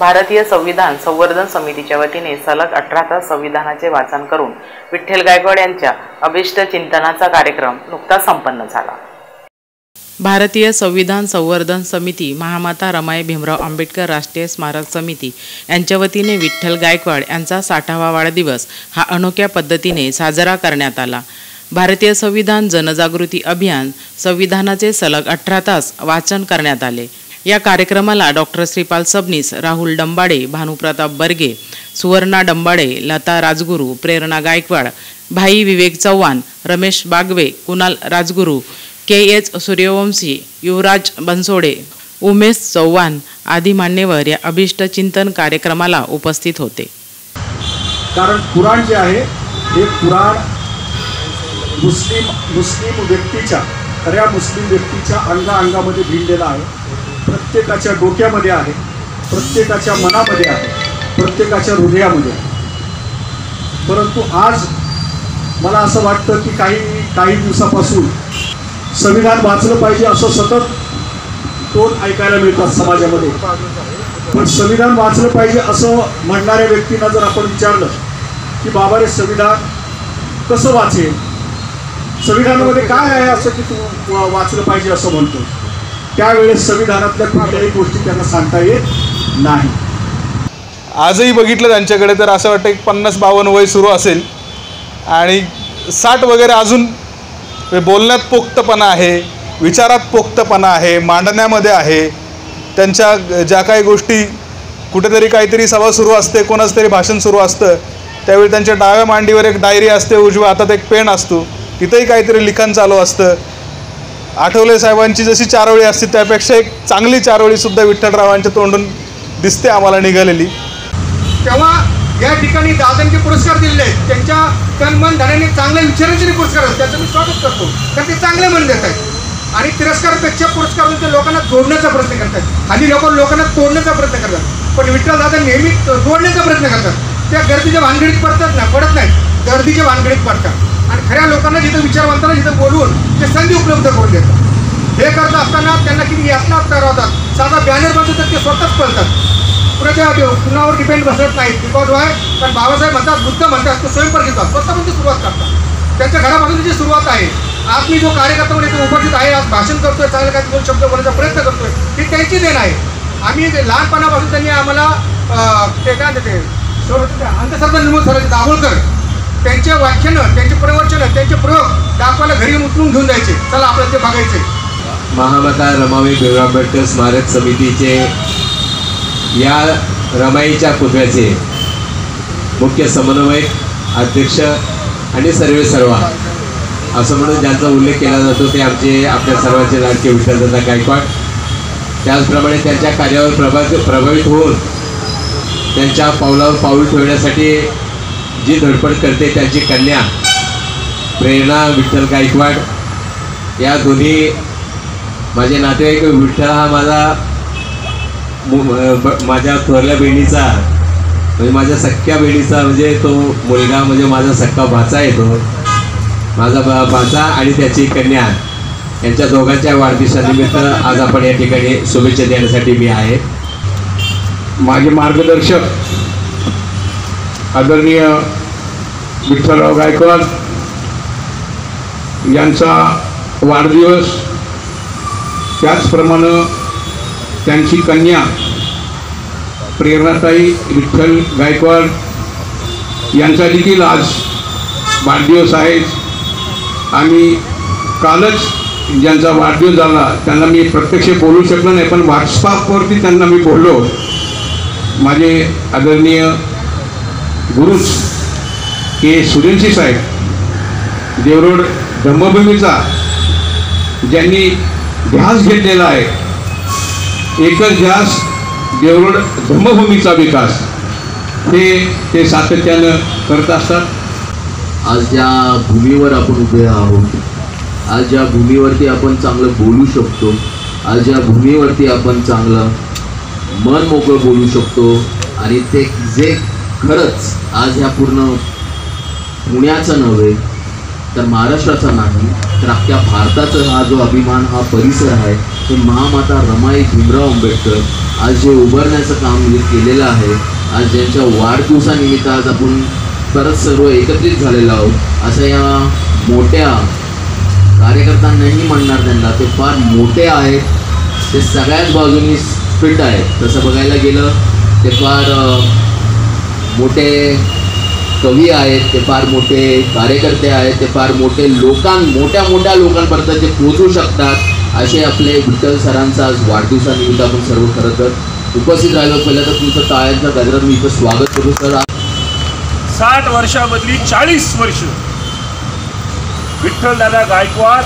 भारतीय संविधान संवर्धन समितीच्या वतीने सलग 18 तास संविधानाचे वाचन करून विठ्ठल गायकवाड यांच्या अभिष्ट चिंतनाचा कार्यक्रम नुकताच संपन्न झाला। भारतीय संविधान संवर्धन समिती, महामाता रमाई भीमराव आंबेडकर राष्ट्रीय स्मारक समिती यांच्या वतीने विठ्ठल गायकवाड यांचा 60वा वाढदिवस हा अनोख्या पद्धतीने साजरा करण्यात आला। भारतीय संविधान जनजागृती अभियान संविधानाचे सलग 18 तास वाचन करण्यात आले। या कार्यक्रमाला डॉक्टर श्रीपाल सबनीस, राहुल डंबाडे, भानुप्रताप बर्गे, सुवर्णा डंबाडे, लता राजगुरू, प्रेरणा गायकवाड, भाई विवेक चव्हाण, रमेश बागवे, कुणाल राजगुरू, के.एच. सूर्यवंशी, युवराज बनसोडे, उमेश चव्हाण आदी मान्यवर या अभिष्ट चिंतन कार्यक्रमाला उपस्थित होते। कारण कुराण जे आहे हे कुराण मुस्लिम व्यक्तीच्या, खऱ्या मुस्लिम व्यक्तीच्या अंगामध्ये भिनलेला आहे। प्रत्येकाच्या डोक्यामध्ये आहे, प्रत्येकाच्या मनामध्ये आहे, प्रत्येकाच्या हृदयामध्ये आहे। परंतु आज मला असं वाटतं की काही दिवसापासून संविधान वाचलं पाहिजे असं सतत टोन ऐकायला मिळतात समाजामध्ये। पण संविधान वाचलं पाहिजे असं म्हणणाऱ्या व्यक्तींना जर आपण विचारलं की बाबा रे संविधान कसं वाचेल, संविधानामध्ये काय आहे असं की तू वाचलं पाहिजे असं म्हणतो, त्यावेळेस संविधानातल्या कुठल्याही गोष्टी त्यांना सांगता येत नाही। आजही बघितलं त्यांच्याकडे तर असं वाटतं की 50-52 वय सुरू असेल आणि 60 वगैरे अजून बोलण्यात पोक्तपणा आहे, विचारात पोक्तपणा आहे, मांडण्यामध्ये आहे। त्यांच्या ज्या काही गोष्टी कुठेतरी काहीतरी सभा सुरू असते, कोणाचं तरी भाषण सुरू असतं, त्यावेळी त्यांच्या डाव्या मांडीवर एक डायरी असते, उजव्या हातात एक पेन असतो, तिथेही काहीतरी लिखाण चालू असतं। आठवले साहेबांची जशी चारोळी असते त्यापेक्षा एक चांगली चारोळीसुद्धा विठ्ठलरावांच्या तोंडून दिसते आम्हाला निघालेली। तेव्हा या ठिकाणी दादांचे पुरस्कार दिलेले आहेत, त्यांच्या तन मन धनाने चांगल्या विचारांचे पुरस्कार असतात, त्याचं मी स्वागत करतो, कारण ते चांगले मन देत आहेत। आणि तिरस्कारापेक्षा पुरस्कार ते लोकांना जोडण्याचा प्रयत्न करतात। हल्ली लोकांना तोडण्याचा प्रयत्न करतात, पण विठ्ठल दादा नेहमी जोडण्याचा प्रयत्न करतात। त्या गर्दीच्या भानगडीत पडत नाहीत, गर्दीच्या भानगडीत पडतात आणि खऱ्या लोकांना जिथं विचारवंतांना जिथं बोलवून ते संधी उपलब्ध करून देतात। हे करत असताना त्यांना किती यातनाच करावतात, साधा बॅनर बांधतो तर ते स्वतःच पळतात, कुणाच्या कुणावर डिपेंड बसत नाहीत। बिकॉज वाय, कारण बाबासाहेब म्हणतात, बुद्ध म्हणतात, तो स्वयंपाक घेतात, स्वतः पण ते सुरुवात करतात, त्यांच्या घरापासून जी सुरुवात आहे। आज मी जो कार्यकर्ता म्हणून इथे उपस्थित आहे, आज भाषण करतोय, चांगले काही 2 शब्द बोलायचा प्रयत्न करतोय, ही त्यांची देण आहे। आम्ही लहानपणापासून त्यांनी आम्हाला ते काय ते अंधश्रद्धा निर्मूलन करायचे, दाभोळकर त्यांचे व्याख्यानं, त्यांचे प्रवचनं, त्यांचे प्रयोग दाखवायला घरी उचलून घेऊन जायचे, चला आपल्याला ते बघायचे। महामाता रमाई भीमराव आंबेडकर स्मारक समितीचे या रमाईच्या पुतळ्याचे मुख्य समन्वयक, अध्यक्ष आणि सर्व असं म्हणून ज्यांचा उल्लेख केला जातो ते आपल्या सर्वांचे लाडके विठ्ठलदादा गायकवाड। त्याचप्रमाणे त्यांच्या कार्यावर प्रभावित होऊन त्यांच्या पावलावर पाऊल ठेवण्यासाठी जी धडपड करते त्यांची कन्या प्रेरणा विठ्ठल गायकवाड। या दोन्ही माझे नातेवाईक। विठ्ठल हा माझ्या थोरल्या बहिणीचा म्हणजे माझ्या सख्या बहिणीचा म्हणजे तो मुलगा म्हणजे माझा सख्खा भाचा आहे, तो माझा भाचा आणि त्याची कन्या यांच्या दोघांच्या वाढदिवसानिमित्त आज आपण या ठिकाणी शुभेच्छा देण्यासाठी मी आहे। माझे मार्गदर्शक आदरणीय विठ्ठलराव गायकवाड यांचा वाढदिवस, त्याचप्रमाणे त्यांची कन्या प्रेरणाताई विठ्ठल गायकवाड यांचा देखील आज वाढदिवस आहे। आम्ही कालच ज्यांचा वाढदिवस झाला त्यांना मी प्रत्यक्ष बोलू शकलो नाही, पण व्हॉट्सअपवरती त्यांना मी बोललो। माझे आदरणीय गुरुच के सूर्यवंशी साहेब, देवरोड धम्मभूमीचा ज्यांनी ध्यास घेतलेला आहे, एकच ध्यास देवरोड धम्मभूमीचा विकास, ते सातत्यानं करत असतात। आज ज्या भूमीवर आपण उभे आहोत, आज ज्या भूमीवरती आपण चांगलं बोलू शकतो, आज ज्या भूमीवरती आपण चांगलं मन मोकळं बोलू शकतो आणि ते जे खरंच आज ह्या पूर्ण पुण्याचं नव्हे तर महाराष्ट्राचा नाही तर अख्ख्या भारताचा हा जो अभिमान, हा परिसर आहे, ते महामाता रमाई भीमराव आंबेडकर आज जे उभारण्याचं काम केलेलं आहे, आज ज्यांच्या वाढदिवसानिमित्त आज आपण परत सर्व एकत्रित झालेलो आहोत, असं या मोठ्या कार्यकर्त्यांनाही म्हणणार त्यांना, ते फार मोठे आहेत, ते सगळ्याच बाजूंनी फिट आहेत. तसं बघायला गेलं ते फार मोठे कवी आहेत, ते फार मोठे कार्यकर्ते आहेत, ते फार मोठे मोठ्या लोकांपर्यंत ते पोहोचू शकतात. असे आपले विठ्ठल सरांचा आज वाढदिवसानिमित्त आपण सर्व खरं तर उपस्थित राहिलो. पहिलं तर तुमचं टाळ्यांच्या गजरात मी इथं स्वागत करू सर. 60 वर्षामधली 40 वर्ष विठ्ठलदादा गायकवाड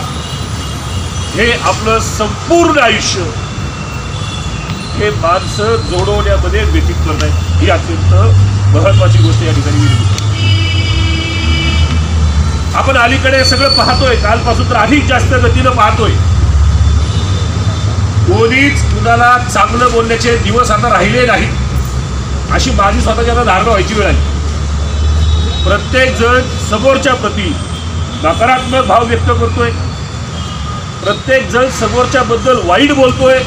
हे आपलं संपूर्ण आयुष्य हे माणसं जोडवण्यामध्ये व्यतीत करत आहेत. ही अत्यंत महत्वाची गोष्ट या ठिकाणी आपण अलीकडे सगळं पाहतोय. कालपासून तर अधिक जास्त गतीनं पाहतोय. कोणीच कुणाला चांगलं बोलण्याचे दिवस आता राहिले नाहीत, अशी माझी स्वतःची आता धारणा व्हायची वेळ आली. प्रत्येक जण समोरच्या प्रती नकारात्मक भाव व्यक्त करतोय. प्रत्येक जण समोरच्या बद्दल वाईट बोलतोय.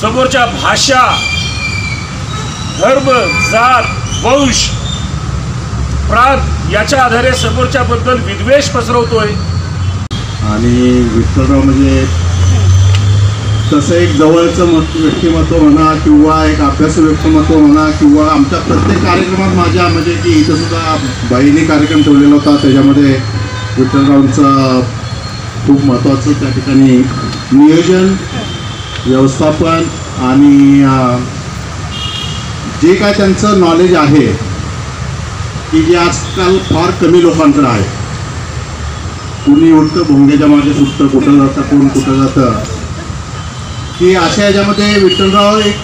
समोरच्या भाषा, धर्म, जात, वंश, प्रांत याच्या आधारे समोरच्या बद्दल विद्वेष पसरवतोय. आणि विठ्ठलराव म्हणजे तसं एक जवळचं व्यक्तिमत्व म्हणा किंवा एक अभ्यासू व्यक्तिमत्व म्हणा किंवा आमच्या प्रत्येक कार्यक्रमात माझ्या म्हणजे की इथं सुद्धा बहिणी कार्यक्रम ठेवलेला होता, त्याच्यामध्ये विठ्ठलरावांचं खूप महत्त्वाचं त्या ठिकाणी नियोजन, व्यवस्थापन आणि जे काय त्यांचं नॉलेज आहे की जे आजकाल फार कमी लोकांकडे आहे. कुणी उलटं भोंग्याच्या मागे सुटतं, कुठं जातं, कोण कुठं जातं, की अशा ह्याच्यामध्ये विठ्ठलराव एक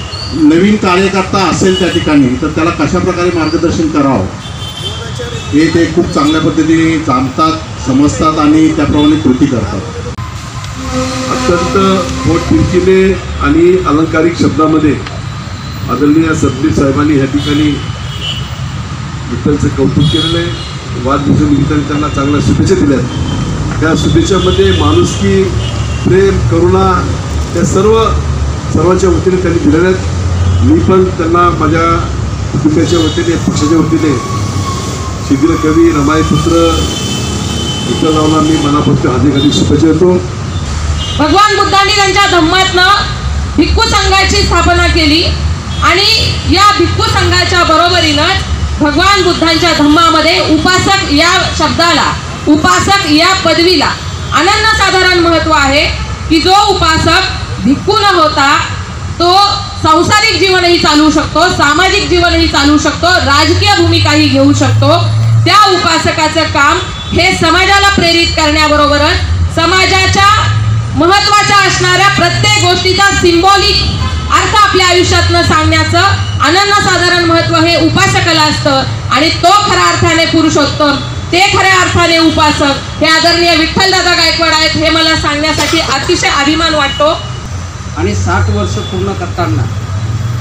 नवीन कार्यकर्ता असेल त्या ठिकाणी तर त्याला कशा प्रकारे मार्गदर्शन करावं हे ते खूप चांगल्या पद्धतीने जाणतात, समजतात आणि त्याप्रमाणे कृती करतात. अत्यंत पोटतिडकीने आणि अलंकारिक शब्दामध्ये आदरणीय सबनीर साहेबांनी ह्या ठिकाणी विठ्ठलचं कौतुक केलेलं आहे. वाढदिवसानिमित्ताने त्यांना चांगल्या शुभेच्छा दिल्यात. त्या शुभेच्छामध्ये माणुसकी, प्रेम, करुणा त्या सर्वांच्या वतीने त्यांनी दिलेल्या आहेत. मी पण त्यांना माझ्या कुटुंबाच्या वतीने, पक्षाच्या वतीने शीघ्र कवी रमाईपुत्र विठ्ठलरावला मी मनापासून अधिक शुभेच्छा देतो. भगवान बुद्धांनी त्यांच्या धम्मातनं भिक्खू संघाची स्थापना केली आणि या भिक्खू संघाच्या बरोबरीनंच भगवान बुद्धांच्या धम्मामध्ये उपासक या शब्दाला, उपासक या पदवीला अनन्यसाधारण महत्त्व आहे की जो उपासक भिक्खू न होता तो सांसारिक जीवनही चालवू शकतो, सामाजिक जीवनही चालवू शकतो, राजकीय भूमिकाही घेऊ शकतो. त्या उपासकाचं काम हे समाजाला प्रेरित करण्याबरोबरच समाजाच्या महत्त्वाच्या असणाऱ्या प्रत्येक गोष्टीचा सिंबॉलिक अर्थ आपल्या आयुष्यातनं सांगण्याचं अनन्यसाधारण महत्त्व हे उपासकाला असतं. आणि तो खऱ्या अर्थाने पुरुषोत्तम, ते खऱ्या अर्थाने उपासक हे आदरणीय विठ्ठलदादा गायकवाड आहेत हे मला सांगण्यासाठी अतिशय अभिमान वाटतो. आणि 60 वर्ष पूर्ण करताना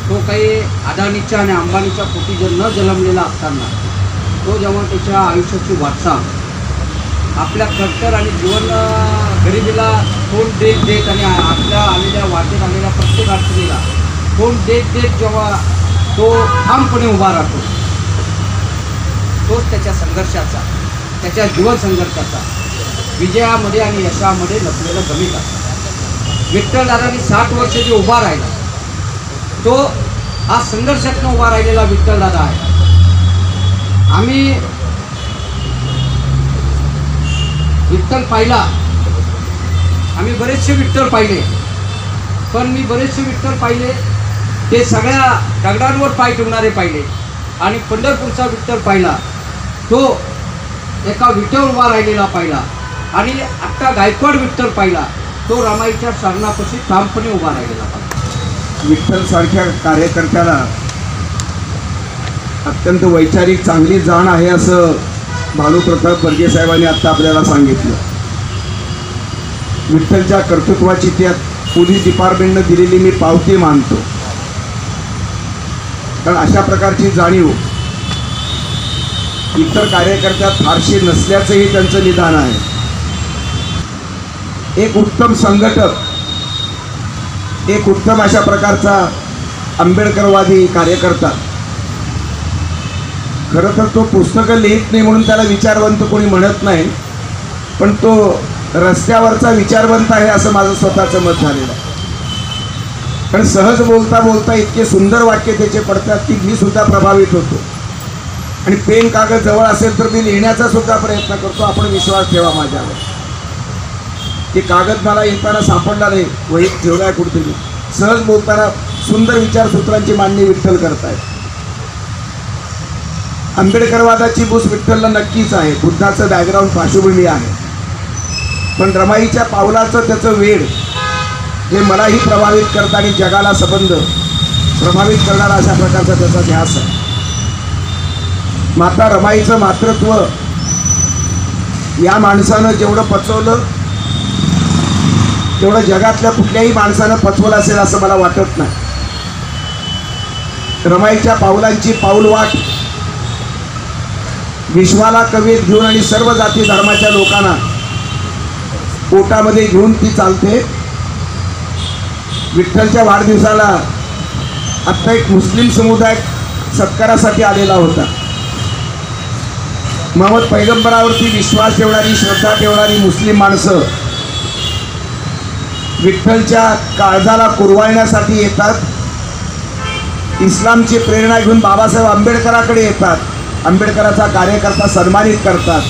तो काही अदानीच्या आणि अंबानीच्या पोटी जर न जन्मलेला असताना तो जेव्हा त्याच्या आयुष्याची वाटचाल आपल्या कष्टर आणि जीवन गरिबीला तोंड देत आणि आपल्या आलेल्या वाटेत आलेल्या प्रत्येक अडचणीला तोंड देत जेव्हा तो ठामपणे उभा राहतो, तोच त्याच्या संघर्षाचा, त्याच्या जीवन संघर्षाचा विजयामध्ये आणि यशामध्ये लपलेलं गणित असतं. विठ्ठलदादांनी 60 वर्ष जे उभा राहिला तो हा संघर्षातनं उभा राहिलेला विठ्ठलदादा आहे. आम्ही विठ्ठल पाहिला, आम्ही बरेचसे विठ्ठल पाहिले, पण मी बरेचसे विठ्ठल पाहिले ते सगळ्या दगडांवर पाय ठेवणारे पाहिले. आणि पंढरपूरचा विठ्ठल पाहिला तो एका विठ्ठल उभा राहिलेला पाहिला. आणि आत्ता गायकवाड विठ्ठल पाहिला तो रमाईच्या शरणापाशी ठामपणे उभा राहिलेला पाहिला. विठ्ठलसारख्या कार्यकर्त्याला अत्यंत वैचारिक चांगली जाण आहे असं भानुप्रताप बर्गे साहेबांनी आत्ता आपल्याला सांगितलं. विठ्ठलच्या कर्तृत्वाची त्यात पोलीस डिपार्टमेंटनं दिलेली मी पावती मानतो. कारण अशा प्रकारची जाणीव इतर कार्यकर्त्यात फारसे नसल्याचंही त्यांचं निदान आहे. एक उत्तम संघटक, एक उत्तम अशा प्रकारचा आंबेडकरवादी कार्यकर्ता. खरं तर तो पुस्तकं लिहित नाही म्हणून त्याला विचारवंत कोणी म्हणत नाही, पण तो रस्त्यावरचा विचारवंत आहे असं माझं स्वतःचं मत झालेलं आहे. कारण सहज बोलता बोलता इतके सुंदर वाक्य त्याचे पडतात की मी सुद्धा प्रभावित होतो. आणि पेन कागद जवळ असेल तर मी लिहिण्याचा सुद्धा प्रयत्न करतो. आपण विश्वास ठेवा माझ्यावर. ते कागद मला येताना सापडला नाही, वहीत ठेवला आहे कुठेतरी. सहज बोलताना सुंदर विचारसूत्रांची मांडणी विठ्ठल करतायत. आंबेडकरवादाची बूस विठ्ठलला नक्कीच आहे. बुद्धाचं बॅकग्राऊंड पार्श्वभूमी आहे. पण रमाईच्या पावलाचं त्याचं वेळ जे मलाही प्रभावित करतं आणि जगाला संबंध प्रभावित करणारा अशा प्रकारचा त्याचा ध्यास आहे. माता रमाईचं मातृत्व या माणसानं जेवढं पचवलं तेवढं जगातल्या कुठल्याही माणसानं पचवलं असेल असं मला वाटत नाही. रमाईच्या पावलांची पाऊलवाट विश्वाला कवेत घेऊन आणि सर्व जाती धर्माच्या लोकांना पोटामध्ये घेऊन ती चालते. विठ्ठलच्या वाढदिवसाला आत्ता एक मुस्लिम समुदाय सत्कारासाठी आलेला होता. मोहम्मद पैगंबरावरती विश्वास ठेवणारी, श्रद्धा ठेवणारी मुस्लिम माणसं विठ्ठलच्या काळजाला कुरवाळण्यासाठी येतात. इस्लामची प्रेरणा घेऊन बाबासाहेब आंबेडकराकडे येतात. आंबेडकराचा कार्यकर्ता सन्मानित करतात.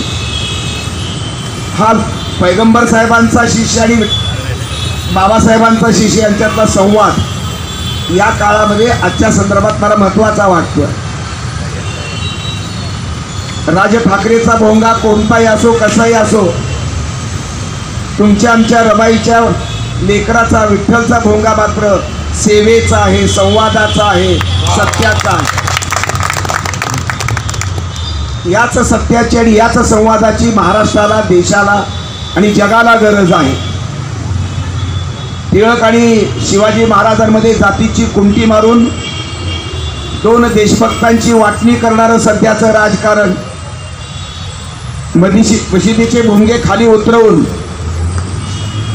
हा पैगंबर साहेबांचा शिष्य आणि बाबासाहेबांचा शिष्य यांच्यातला संवाद या काळामध्ये आजच्या संदर्भात मला महत्त्वाचा वाटतोय. राज ठाकरेचा भोंगा कोणताही असो, कसाही असो, तुमच्या आमच्या रमाईच्या लेकराचा विठ्ठलचा भोंगा मात्र सेवेचा आहे, संवादाचा आहे, सत्याचा आहे. याच सत्याची आणि याच संवादाची महाराष्ट्राला, देशाला आणि जगाला गरज आहे. टिळक आणि शिवाजी महाराजांमध्ये जातीची कुंटी मारून दोन देशभक्तांची वाटणी करणारं सध्याचं राजकारण, मशिदीचे भोंगे खाली उतरवून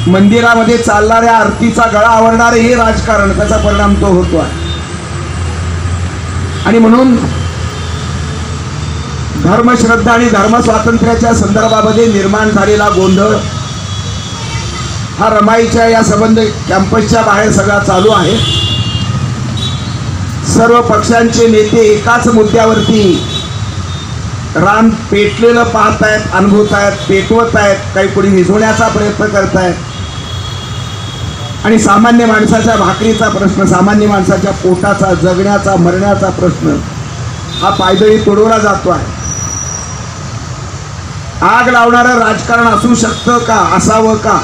मंदिरामध्ये चालणाऱ्या आरतीचा गळा आवरणारे हे राजकारण, त्याचा परिणाम तो होतो आहे. आणि म्हणून धर्मश्रद्धा आणि धर्मस्वातंत्र्याच्या संदर्भामध्ये निर्माण झालेला गोंधळ हा रमाईच्या या संबंध कॅम्पसच्या बाहेर सगळा चालू आहे. सर्व पक्षांचे नेते एकाच मुद्द्यावरती रान पेटलेलं पाहत आहेत, अनुभवत आहेत, पेटवत आहेत, काही कोणी विझवण्याचा प्रयत्न करत आहेत. आणि सामान्य माणसाच्या भाकरीचा प्रश्न, सामान्य माणसाच्या पोटाचा, जगण्याचा, मरण्याचा प्रश्न हा पायदळी तोडवला जातो आहे. आग लावणारं राजकारण असू शकतं का, असावं का,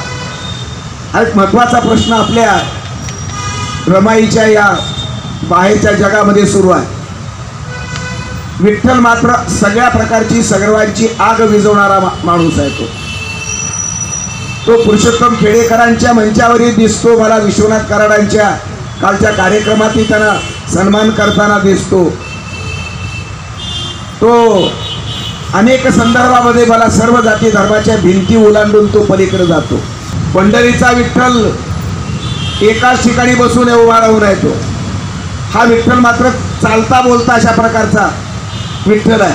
हा एक महत्त्वाचा प्रश्न आपल्या रमाईच्या या बाहेरच्या जगामध्ये सुरू आहे. विठ्ठल मात्र सगळ्या प्रकारची सर्वांची आग विझवणारा माणूस आहे. तो पुरुषोत्तम खेडेकरांच्या मंचावरही दिसतो. मला विश्वनाथ कराडांच्या कालच्या कार्यक्रमातही त्यांना सन्मान करताना दिसतो. तो अनेक संदर्भामध्ये मला सर्व जाती धर्माच्या भिंती ओलांडून तो पलीकडे जातो. पंढरीचा विठ्ठल एकाच ठिकाणी बसून उभा राहून येतो. हा विठ्ठल मात्र चालता बोलता अशा प्रकारचा विठ्ठल आहे.